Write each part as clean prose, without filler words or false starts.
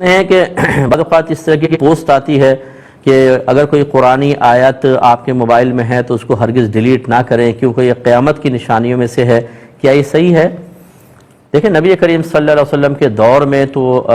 ہیں کہ بعض اوقات اس طرح کی پوسٹ آتی ہے کہ اگر کوئی قرآنی آیت آپ کے موبائل میں ہے تو اس کو ہرگز ڈیلیٹ نہ کریں کیونکہ یہ قیامت کی نشانیوں میں سے ہے۔ کیا یہ صحیح ہے؟ دیکھیں، نبی کریم صلی اللہ علیہ وسلم کے دور میں تو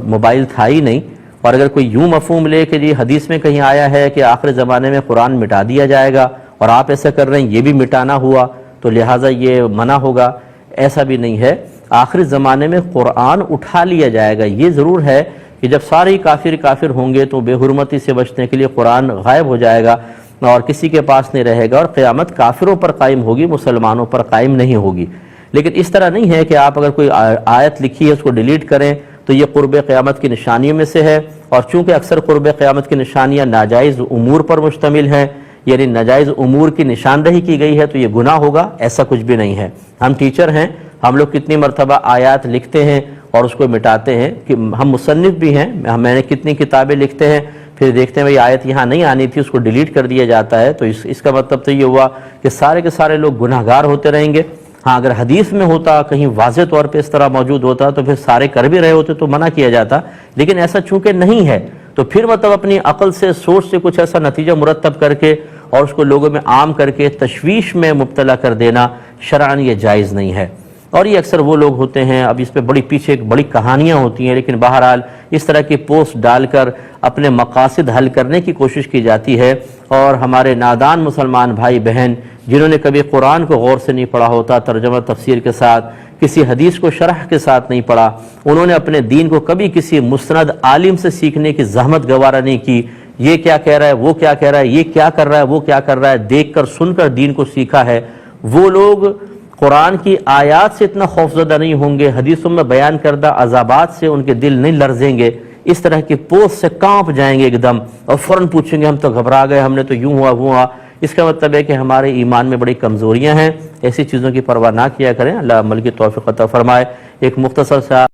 موبائل تھا ہی نہیں، اور اگر کوئی یوں مفہوم لے کہ جی حدیث میں کہیں آیا ہے کہ آخر زمانے میں قرآن مٹا دیا جائے گا اور آپ ایسا کر رہے ہیں یہ بھی مٹانا ہوا تو لہٰذا یہ منع ہوگا، ایسا بھی نہیں ہے۔ آخری زمانے میں قرآن اٹھا لیا جائے گا۔ یہ ضرور ہے کہ جب سارے کافر ہوں گے تو بے حرمتی سے بچنے کے لیے قرآن غائب ہو جائے گا اور کسی کے پاس نہیں رہے گا، اور قیامت کافروں پر قائم ہوگی، مسلمانوں پر قائم نہیں ہوگی۔ لیکن اس طرح نہیں ہے کہ آپ اگر کوئی آیت لکھی ہے اس کو ڈیلیٹ کریں تو یہ قرب قیامت کی نشانیوں میں سے ہے، اور چونکہ اکثر قرب قیامت کی نشانیاں ناجائز امور پر مشتمل ہیں، یعنی ناجائز امور کی نشاندہی کی گئی ہے تو یہ گناہ ہوگا، ایسا کچھ بھی نہیں ہے۔ ہم ٹیچر ہیں، ہم لوگ کتنی مرتبہ آیات لکھتے ہیں اور اس کو مٹاتے ہیں، کہ ہم مصنف بھی ہیں، میں نے کتنی کتابیں لکھتے ہیں، پھر دیکھتے ہیں بھئی آیت یہاں نہیں آنی تھی، اس کو ڈیلیٹ کر دیا جاتا ہے، تو اس کا مطلب تو یہ ہوا کہ سارے کے سارے لوگ گناہ گار ہوتے رہیں گے۔ ہاں، اگر حدیث میں ہوتا، کہیں واضح طور پہ اس طرح موجود ہوتا تو پھر سارے کر بھی رہے ہوتے تو منع کیا جاتا، لیکن ایسا چونکہ نہیں ہے تو پھر مطلب اپنی عقل سے، سوچ سے کچھ ایسا نتیجہ مرتب کر کے اور اس کو لوگوں میں عام کر کے تشویش میں مبتلا کر دینا شرعاً یہ جائز نہیں ہے۔ اور یہ اکثر وہ لوگ ہوتے ہیں، اب اس پہ بڑی پیچھے بڑی کہانیاں ہوتی ہیں، لیکن بہرحال اس طرح کی پوسٹ ڈال کر اپنے مقاصد حل کرنے کی کوشش کی جاتی ہے، اور ہمارے نادان مسلمان بھائی بہن جنہوں نے کبھی قرآن کو غور سے نہیں پڑھا ہوتا، ترجمہ تفسیر کے ساتھ، کسی حدیث کو شرح کے ساتھ نہیں پڑھا، انہوں نے اپنے دین کو کبھی کسی مستند عالم سے سیکھنے کی زحمت گوارا نہیں کی، یہ کیا کہہ رہا ہے، وہ کیا کہہ رہا ہے، یہ کیا کر رہا ہے، وہ کیا کر رہا ہے، دیکھ کر سن کر دین کو سیکھا ہے، وہ لوگ قرآن کی آیات سے اتنا خوفزدہ نہیں ہوں گے، حدیثوں میں بیان کردہ عذابات سے ان کے دل نہیں لرزیں گے، اس طرح کی پوسٹ سے کانپ جائیں گے ایک دم، اور فوراً پوچھیں گے ہم تو گھبرا گئے، ہم نے تو یوں ہوا وہ ہوا۔ اس کا مطلب ہے کہ ہمارے ایمان میں بڑی کمزوریاں ہیں، ایسی چیزوں کی پرواہ نہ کیا کریں۔ اللہ عمل کی توفیق عطا فرمائے۔ ایک مختصر سا